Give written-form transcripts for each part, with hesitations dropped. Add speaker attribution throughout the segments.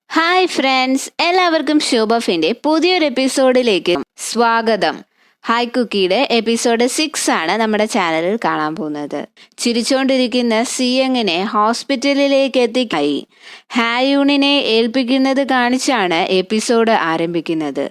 Speaker 1: Hi friends, എല്ലാവർക്കും ശോഭഫിന്റെ പുതിയൊരു എപ്പിസോഡിലേക്ക് സ്വാഗതം. ഹായ് കുക്കിയുടെ എപ്പിസോഡ് 6 ആണ് നമ്മുടെ ചാനലിൽ കാണാൻ പോകുന്നത്. ചിരിച്ചുകൊണ്ടിരിക്കുന്ന സിയങ്ങിനെ ഹോസ്പിറ്റലിലേക്ക് എത്തിക്കായി ഹായൂണിനെ ഏൽപ്പിക്കുന്നത് കാണിച്ചാണ് എപ്പിസോഡ് ആരംഭിക്കുന്നത്.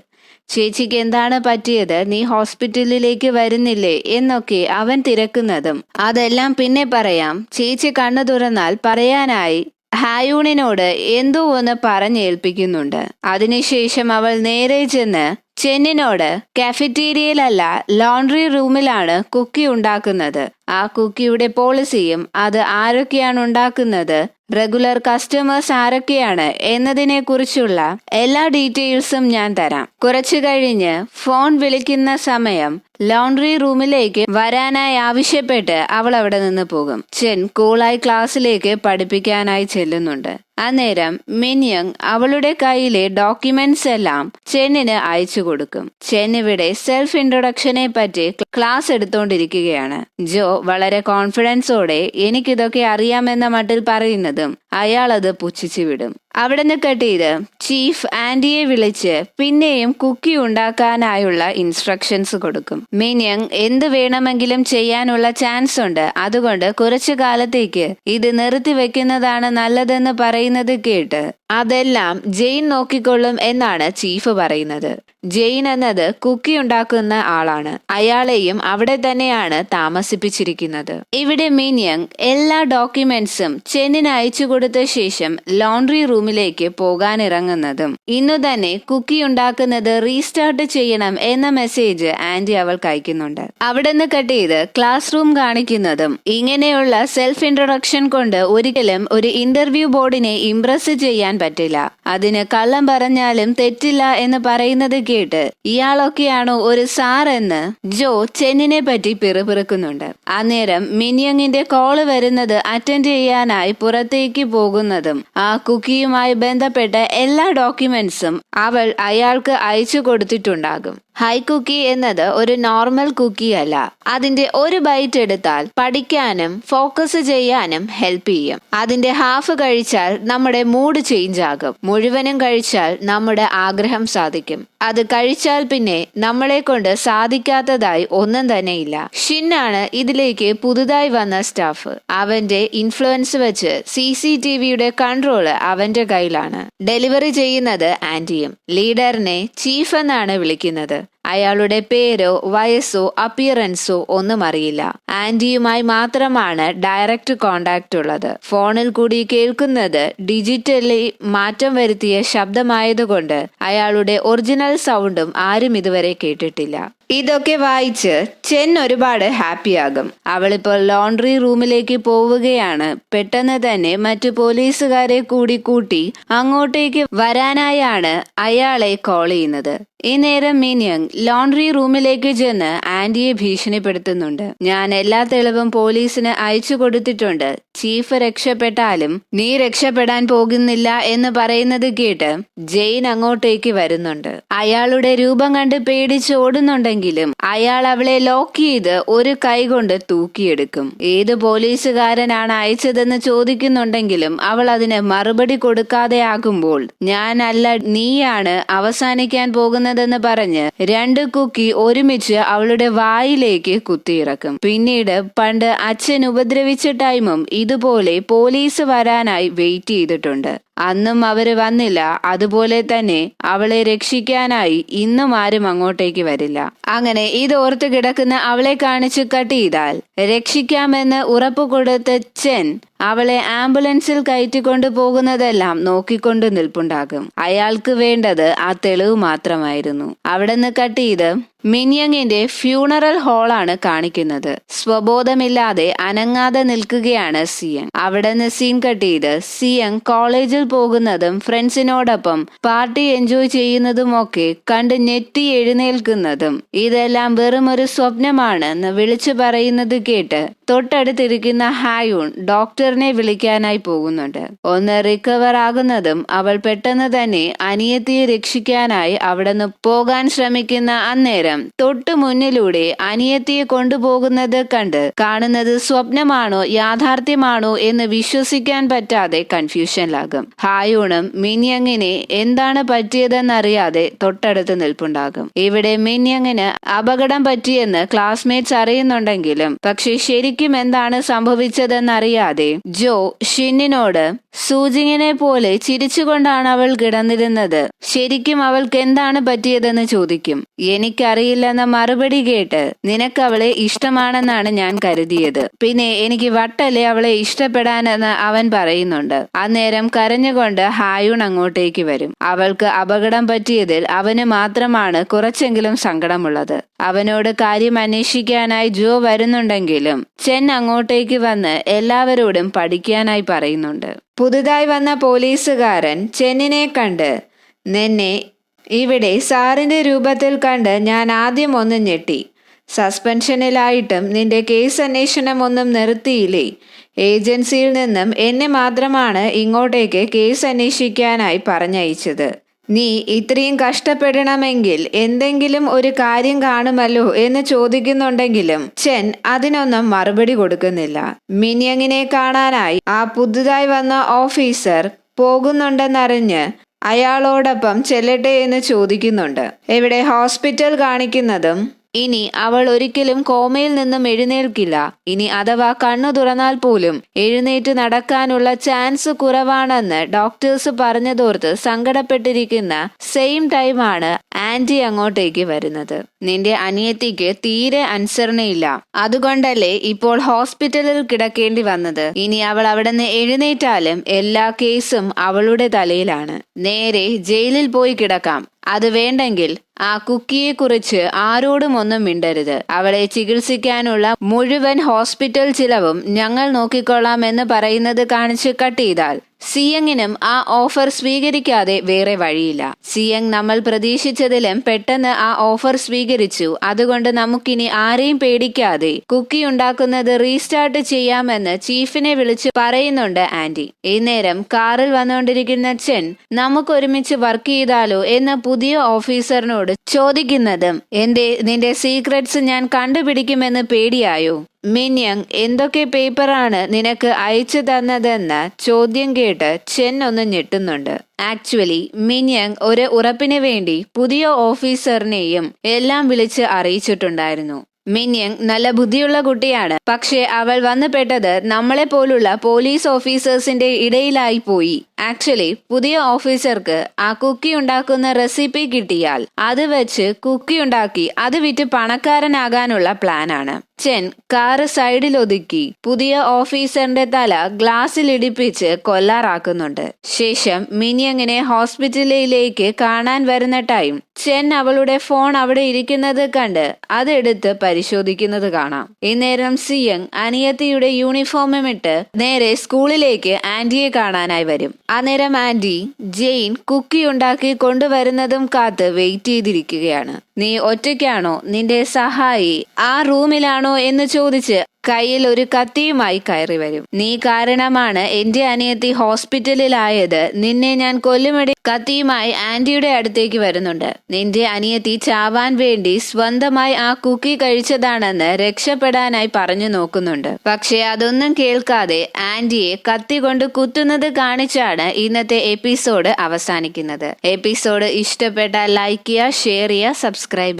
Speaker 1: ചേച്ചിക്ക് എന്താണ് പറ്റിയത്, നീ ഹോസ്പിറ്റലിലേക്ക് വരുന്നില്ലേ എന്നൊക്കെ അവൻ തിരക്കുന്നതും അതെല്ലാം പിന്നെ പറയാം, ചേച്ചി കണ്ണു തുറന്നാൽ പറയാനായി ഹായൂണിനോട് എന്തോ ഒന്ന് പറഞ്ഞേൽപ്പിക്കുന്നുണ്ട്. അതിനുശേഷം അവൾ നേരെ ചെന്ന് ചെന്നിനോട് കാഫറ്റീരിയയിലല്ല ലോണ്ടറി റൂമിലാണ് കുക്കി ഉണ്ടാക്കുന്നത്, ആ കുക്കിയുടെ പോളിസിയും അത് ആരൊക്കെയാണ് ഉണ്ടാക്കുന്നത്, റെഗുലർ കസ്റ്റമേഴ്സ് ആരൊക്കെയാണ് എന്നതിനെ കുറിച്ചുള്ള എല്ലാ ഡീറ്റെയിൽസും ഞാൻ തരാം. കുറച്ചു കഴിഞ്ഞ് ഫോൺ വിളിക്കുന്ന സമയം ലോണ്ടറി റൂമിലേക്ക് വരാനായി ആവശ്യപ്പെട്ട് അവൾ അവിടെ നിന്ന് പോകും. ചെൻ കൂളായി ക്ലാസ്സിലേക്ക് പഠിപ്പിക്കാനായി ചെല്ലുന്നുണ്ട്. അന്നേരം മിന്യങ് അവളുടെ കയ്യിലെ ഡോക്യുമെന്റ്സ് എല്ലാം ചെന്നിന് അയച്ചു കൊടുക്കും. ചെൻ ഇവിടെ സെൽഫ് ഇൻട്രൊഡക്ഷനെ പറ്റി ക്ലാസ് എടുത്തോണ്ടിരിക്കുകയാണ്. ജോ വളരെ കോൺഫിഡൻസോടെ എനിക്കിതൊക്കെ അറിയാമെന്ന മട്ടിൽ പറയുന്നതും അയാൾ അത് പുച്ഛിച്ചു വിടും. അവിടുന്ന് കെട്ടിയത് ചീഫ് ആന്റിയെ വിളിച്ച് പിന്നെയും കുക്കി ഉണ്ടാക്കാനായുള്ള ഇൻസ്ട്രക്ഷൻസ് കൊടുക്കും. മിന്യങ് എന്ത് വേണമെങ്കിലും ചെയ്യാനുള്ള ചാൻസ് ഉണ്ട്, അതുകൊണ്ട് കുറച്ചു കാലത്തേക്ക് ഇത് നിർത്തി വെക്കുന്നതാണ് നല്ലതെന്ന് പറയുന്നത് കേട്ട് അതെല്ലാം ജെയിൻ നോക്കിക്കൊള്ളും എന്നാണ് ചീഫ് പറയുന്നത്. ജെയിൻ എന്നത് കുക്കി ഉണ്ടാക്കുന്ന ആളാണ്, അയാളെയും അവിടെ തന്നെയാണ് താമസിപ്പിച്ചിരിക്കുന്നത്. ഇവിടെ മിന്യങ് എല്ലാ ഡോക്യുമെന്റ്സും ചെന്നിന് അയച്ചു കൊടുത്ത ശേഷം ലോണ്ടറി റൂമിലേക്ക് പോകാനിറങ്ങുന്നതും ഇന്നു തന്നെ കുക്കി ഉണ്ടാക്കുന്നത് റീസ്റ്റാർട്ട് ചെയ്യണം എന്ന മെസ്സേജ് ആന്റി അവൾക്ക് അയക്കുന്നുണ്ട്. അവിടെ നിന്ന് കട്ട് ചെയ്ത് ക്ലാസ് റൂം കാണിക്കുന്നതും ഇങ്ങനെയുള്ള സെൽഫ് ഇൻട്രൊഡക്ഷൻ കൊണ്ട് ഒരിക്കലും ഒരു ഇന്റർവ്യൂ ബോർഡിനെ ഇംപ്രസ് ചെയ്യാൻ പറ്റില്ല, അതിന് കള്ളം പറഞ്ഞാലും തെറ്റില്ല എന്ന് പറയുന്നത് കേട്ട് ഇയാളൊക്കെയാണോ ഒരു സാർ എന്ന് ജോ ചെന്നിനെ പറ്റി പിറുപിറുക്കുന്നുണ്ട്. അന്നേരം മിന്യങ്ങിന്റെ കോള് വരുന്നത് അറ്റൻഡ് ചെയ്യാനായി പുറത്തേക്ക് പോകുന്നതും ആ കുക്കിയുമായി ബന്ധപ്പെട്ട എല്ലാ ഡോക്യുമെന്റ്സും അവൾ അയാൾക്ക് അയച്ചു കൊടുത്തിട്ടുണ്ടാകും. ഹൈ കുക്കി എന്നത് ഒരു നോർമൽ കുക്കി അല്ല, അതിന്റെ ഒരു ബൈറ്റ് എടുത്താൽ പഠിക്കാനും ഫോക്കസ് ചെയ്യാനും ഹെൽപ്പ് ചെയ്യും. അതിന്റെ ഹാഫ് കഴിച്ചാൽ നമ്മുടെ മൂഡ് ചേഞ്ച് ആകും, മുഴുവനും കഴിച്ചാൽ നമ്മുടെ ആഗ്രഹം സാധിക്കും. അത് കഴിച്ചാൽ പിന്നെ നമ്മളെ കൊണ്ട് സാധിക്കാത്തതായി ഒന്നും തന്നെ ഇല്ല. ഷിന്നാണ് ഇതിലേക്ക് പുതുതായി വന്ന സ്റ്റാഫ്. അവന്റെ ഇൻഫ്ലുവൻസ് വെച്ച് CCTVയുടെ കൺട്രോള് അവന്റെ കയ്യിലാണ്. ഡെലിവറി ചെയ്യുന്നത് ആന്റിയും. ലീഡറിനെ ചീഫ് എന്നാണ് വിളിക്കുന്നത്. അയാളുടെ പേരോ വയസ്സോ അപ്പിയറൻസോ ഒന്നും അറിയില്ല. ആന്റിയുമായി മാത്രമാണ് ഡയറക്റ്റ് കോണ്ടാക്ട് ഉള്ളത്. ഫോണിൽ കൂടി കേൾക്കുന്നത് ഡിജിറ്റലി മാറ്റം വരുത്തിയ ശബ്ദമായതുകൊണ്ട് അയാളുടെ ഒറിജിനൽ സൗണ്ടും ആരും ഇതുവരെ കേട്ടിട്ടില്ല. ഇതൊക്കെ വായിച്ച് ചെൻ ഒരുപാട് ഹാപ്പിയാകും. അവളിപ്പോൾ ലോണ്ടറി റൂമിലേക്ക് പോവുകയാണ്. പെട്ടെന്ന് തന്നെ മറ്റു പോലീസുകാരെ കൂടി കൂട്ടി അങ്ങോട്ടേക്ക് വരാനായാണ് അയാളെ കോൾ ചെയ്യുന്നത്. ഈ നേരം മിന്യങ് ലോണ്ടറി റൂമിലേക്ക് ചെന്ന് ആന്റിയെ ഭീഷണിപ്പെടുത്തുന്നുണ്ട്. ഞാൻ എല്ലാ തെളിവും പോലീസിന് അയച്ചു കൊടുത്തിട്ടുണ്ട്, ചീഫ് രക്ഷപ്പെട്ടാലും നീ രക്ഷപ്പെടാൻ പോകുന്നില്ല എന്ന് പറയുന്നത് കേട്ട് ജെയിൻ അങ്ങോട്ടേക്ക് വരുന്നുണ്ട്. അയാളുടെ രൂപം കണ്ട് പേടിച്ച് ഓടുന്നുണ്ടെങ്കിലും അയാൾ അവളെ ലോക്ക് ചെയ്ത് ഒരു കൈ കൊണ്ട് തൂക്കിയെടുക്കും. ഏത് പോലീസുകാരനാണ് അയച്ചതെന്ന് ചോദിക്കുന്നുണ്ടെങ്കിലും അവൾ അതിന് മറുപടി കൊടുക്കാതെ ആകുമ്പോൾ ഞാനല്ല നീയാണ് അവസാനിക്കാൻ പോകുന്നതെന്ന് പറഞ്ഞ് 2 കുക്കി ഒരുമിച്ച് അവളുടെ വായിലേക്ക് കുത്തിയിറക്കും. പിന്നീട് പണ്ട് അച്ഛൻ ഉപദ്രവിച്ച ടൈമും ഇതുപോലെ പോലീസ് വരാനായി വെയിറ്റ് ചെയ്തിട്ടുണ്ട്. അന്നും അവര് വന്നില്ല. അതുപോലെ തന്നെ അവളെ രക്ഷിക്കാനായി ഇന്നും ആരും അങ്ങോട്ടേക്ക് വരില്ല. അങ്ങനെ ഇത് ഓർത്ത് കിടക്കുന്ന അവളെ കാണിച്ച് കട്ട് ചെയ്താൽ രക്ഷിക്കാമെന്ന് ഉറപ്പ് കൊടുത്ത ചെൻ അവളെ ആംബുലൻസിൽ കയറ്റിക്കൊണ്ടു പോകുന്നതെല്ലാം നോക്കിക്കൊണ്ട് നിൽപ്പുണ്ടാകും. അയാൾക്ക് വേണ്ടത് ആ തെളിവ് മാത്രമായിരുന്നു. അവിടെ നിന്ന് കട്ട് ചെയ്ത് മിന്യങ്ങിന്റെ ഫ്യൂണറൽ ഹാളാണ് കാണിക്കുന്നത്. സ്വബോധമില്ലാതെ അനങ്ങാതെ നിൽക്കുകയാണ് സിയങ്. അവിടെ നിന്ന് സീൻ കട്ട് ചെയ്ത് സിയങ് കോളേജിൽ പോകുന്നതും ഫ്രണ്ട്സിനോടൊപ്പം പാർട്ടി എൻജോയ് ചെയ്യുന്നതും ഒക്കെ കണ്ട് ഞെട്ടി എഴുന്നേൽക്കുന്നതും ഇതെല്ലാം വെറും ഒരു സ്വപ്നമാണെന്ന് വിളിച്ചു പറയുന്നത് കേട്ട് തൊട്ടടുത്തിരിക്കുന്ന ഹായൂൺ ഡോക്ടറിനെ വിളിക്കാനായി പോകുന്നുണ്ട്. ഒന്ന് റിക്കവർ ആകുന്നതും അവൾ പെട്ടെന്ന് തന്നെ അനിയത്തിയെ രക്ഷിക്കാനായി അവിടെ നിന്ന് പോകാൻ ശ്രമിക്കുന്ന അന്നേരം അന്നേരം തൊട്ടു മുന്നിലൂടെ അനിയത്തിയെ കൊണ്ടുപോകുന്നത് കണ്ട് കാണുന്നത് സ്വപ്നമാണോ യാഥാർത്ഥ്യമാണോ എന്ന് വിശ്വസിക്കാൻ പറ്റാതെ കൺഫ്യൂഷനിലാകും. ഹായൂണും മിൻയങ്ങിനെ എന്താണ് പറ്റിയതെന്നറിയാതെ തൊട്ടടുത്ത് നിൽപ്പുണ്ടാകും. ഇവിടെ മിൻയങ്ങിന് അപകടം പറ്റിയെന്ന് ക്ലാസ്മേറ്റ്സ് അറിയുന്നുണ്ടെങ്കിലും പക്ഷെ ശരിക്കും എന്താണ് സംഭവിച്ചതെന്നറിയാതെ ജോ ഷിന്നിനോട് സൂജിങ്ങിനെ പോലെ ചിരിച്ചുകൊണ്ടാണ് അവൾ കിടന്നിരുന്നത്, ശരിക്കും അവൾക്ക് എന്താണ് പറ്റിയതെന്ന് ചോദിക്കും. എനിക്കറിയില്ലെന്ന മറുപടി കേട്ട് നിനക്ക് അവളെ ഇഷ്ടമാണെന്നാണ് ഞാൻ കരുതിയത്, പിന്നെ എനിക്ക് വട്ടല്ലേ അവളെ ഇഷ്ടപ്പെടാനെന്ന് അവൻ പറയുന്നുണ്ട്. അന്നേരം കരഞ്ഞുകൊണ്ട് ഹായൂൺ അങ്ങോട്ടേക്ക് വരും. അവൾക്ക് അപകടം പറ്റിയതിൽ അവന് മാത്രമാണ് കുറച്ചെങ്കിലും സങ്കടമുള്ളത്. അവനോട് കാര്യം അന്വേഷിക്കാനായി ജോ വരുന്നുണ്ടെങ്കിലും ചെൻ അങ്ങോട്ടേക്ക് വന്ന് എല്ലാവരോടും പഠിക്കാനായി പറയുന്നുണ്ട്. പുതുതായി വന്ന പോലീസുകാരൻ ചെന്നിനെ കണ്ട്, നിന്നെ ഇവിടെ സാറിന്റെ രൂപത്തിൽ കണ്ട് ഞാൻ ആദ്യം ഒന്ന് ഞെട്ടി. സസ്പെൻഷനിലായിട്ടും നിന്റെ കേസ് അന്വേഷണം ഒന്നും നിർത്തിയില്ലേ? ഏജൻസിയിൽ നിന്നും എന്നെ മാത്രമാണ് ഇങ്ങോട്ടേക്ക് കേസ് അന്വേഷിക്കാനായി പറഞ്ഞയച്ചത്. നീ ഇത്രയും കഷ്ടപ്പെടണമെങ്കിൽ എന്തെങ്കിലും ഒരു കാര്യം കാണുമല്ലോ എന്ന് ചോദിക്കുന്നുണ്ടെങ്കിലും ചെൻ അതിനൊന്നും മറുപടി കൊടുക്കുന്നില്ല. മിൻയങ്ങിനെ കാണാനായി ആ പുതുതായി വന്ന ഓഫീസർ പോകുന്നുണ്ടെന്നറിഞ്ഞ് അയാളോടൊപ്പം ചെല്ലട്ടെ എന്ന് ചോദിക്കുന്നുണ്ട്. ഇവിടെ ഹോസ്പിറ്റൽ കാണിക്കുന്നതും ഇനി അവൾ ഒരിക്കലും കോമയിൽ നിന്നും എഴുന്നേൽക്കില്ല, ഇനി അഥവാ കണ്ണു തുറന്നാൽ പോലും എഴുന്നേറ്റ് നടക്കാനുള്ള ചാൻസ് കുറവാണെന്ന് ഡോക്ടേഴ്സ് പറഞ്ഞതോർത്ത് സങ്കടപ്പെട്ടിരിക്കുന്ന സെയിം ടൈമാണ് ആന്റി അങ്ങോട്ടേക്ക് വരുന്നത്. നിന്റെ അനിയത്തിക്ക് തീരെ അനുസരണയില്ല, അതുകൊണ്ടല്ലേ ഇപ്പോൾ ഹോസ്പിറ്റലിൽ കിടക്കേണ്ടി വന്നത്. ഇനി അവൾ അവിടെ നിന്ന് എഴുന്നേറ്റാലും എല്ലാ കേസും അവളുടെ തലയിലാണ്. നേരെ ജയിലിൽ പോയി കിടക്കാം. അത് വേണ്ടെങ്കിൽ ആ കുക്കിയെ കുറിച്ച് ആരോടും ഒന്നും മിണ്ടരുത്. അവളെ ചികിത്സിക്കാനുള്ള മുഴുവൻ ഹോസ്പിറ്റൽ ചിലവും ഞങ്ങൾ നോക്കിക്കൊള്ളാം എന്ന് പറയുന്നത് കാണിച്ച് കട്ട് ചെയ്താൽ സിയങ്ങിനും ആ ഓഫർ സ്വീകരിക്കാതെ വേറെ വഴിയില്ല. സിയങ് നമ്മൾ പ്രതീക്ഷിച്ചതിലും പെട്ടെന്ന് ആ ഓഫർ സ്വീകരിച്ചു. അതുകൊണ്ട് നമുക്കിനി ആരെയും പേടിക്കാതെ കുക്കി ഉണ്ടാക്കുന്നത് റീസ്റ്റാർട്ട് ചെയ്യാമെന്ന് ചീഫിനെ വിളിച്ച് പറയുന്നുണ്ട് ആന്റി. ഇന്നേരം കാറിൽ വന്നുകൊണ്ടിരിക്കുന്ന ചെൻ നമുക്ക് ഒരുമിച്ച് വർക്ക് ചെയ്താലോ എന്ന് പുതിയ ഓഫീസറിനോട് ചോദിക്കുന്നതും നിന്റെ സീക്രട്സ് ഞാൻ കണ്ടുപിടിക്കുമെന്ന് പേടിയായോ? മിൻയങ് എന്തൊക്കെ പേപ്പറാണ് നിനക്ക് അയച്ചു തന്നതെന്ന ചോദ്യം കേട്ട് ചെൻ ഒന്ന് ഞെട്ടുന്നുണ്ട്. ആക്ച്വലി മിൻയങ് ഒരു ഉറപ്പിന് വേണ്ടി പുതിയ ഓഫീസറിനെയും എല്ലാം വിളിച്ച് അറിയിച്ചിട്ടുണ്ടായിരുന്നു. മിൻയങ് നല്ല ബുദ്ധിയുള്ള കുട്ടിയാണ്, പക്ഷെ അവൾ വന്നു പെട്ടത് നമ്മളെ പോലുള്ള പോലീസ് ഓഫീസേഴ്സിന്റെ ഇടയിലായി പോയി. ആക്ച്വലി പുതിയ ഓഫീസർക്ക് ആ കുക്കി ഉണ്ടാക്കുന്ന റെസിപ്പി കിട്ടിയാൽ അത് വെച്ച് കുക്കി ഉണ്ടാക്കി അത് വിറ്റ് പണക്കാരനാകാനുള്ള പ്ലാനാണ്. ചെൻ കാറ് സൈഡിൽ ഒതുക്കി പുതിയ ഓഫീസറിന്റെ തല ഗ്ലാസ്സിൽ ഇടിപ്പിച്ച് കൊല്ലാറാക്കുന്നുണ്ട്. ശേഷം മിൻയങ്ങിനെ ഹോസ്പിറ്റലിലേക്ക് കാണാൻ വരുന്ന ടൈം ചെൻ അവളുടെ ഫോൺ അവിടെ ഇരിക്കുന്നത് കണ്ട് അതെടുത്ത് പരിശോധിക്കുന്നത് കാണാം. ഇന്നേരം സിയങ് അനിയത്തിയുടെ യൂണിഫോമും ഇട്ട് നേരെ സ്കൂളിലേക്ക് ആന്റിയെ കാണാനായി വരും. അന്നേരം ആന്റി ജെയിൻ കുക്കി ഉണ്ടാക്കി കൊണ്ടുവരുന്നതും കാത്ത് വെയിറ്റ് ചെയ്തിരിക്കുകയാണ്. നീ ഒറ്റയ്ക്കാണോ? നിന്റെ സഹായി ആ റൂമിലാണോ എന്ന് ചോദിച്ച് കയ്യിൽ ഒരു കത്തിയുമായി കയറി വരും. നീ കാരണമാണ് എന്റെ അനിയത്തി ഹോസ്പിറ്റലിലായത്, നിന്നെ ഞാൻ കൊല്ലുമെടി. കത്തിയുമായി ആന്റിയുടെ അടുത്തേക്ക് വരുന്നുണ്ട്. നിന്റെ അനിയത്തി ചാവാൻ വേണ്ടി സ്വന്തമായി ആ കുക്കി കഴിച്ചതാണെന്ന് രക്ഷപ്പെടാനായി പറഞ്ഞു നോക്കുന്നുണ്ട്. പക്ഷെ അതൊന്നും കേൾക്കാതെ ആന്റിയെ കത്തി കൊണ്ട് കുത്തുന്നത് കാണിച്ചാണ് ഇന്നത്തെ എപ്പിസോഡ് അവസാനിക്കുന്നത്. എപ്പിസോഡ് ഇഷ്ടപ്പെട്ടാൽ ലൈക്ക് ചെയ്യുക, ഷെയർ ചെയ്യുക, സബ്സ്ക്രൈബ്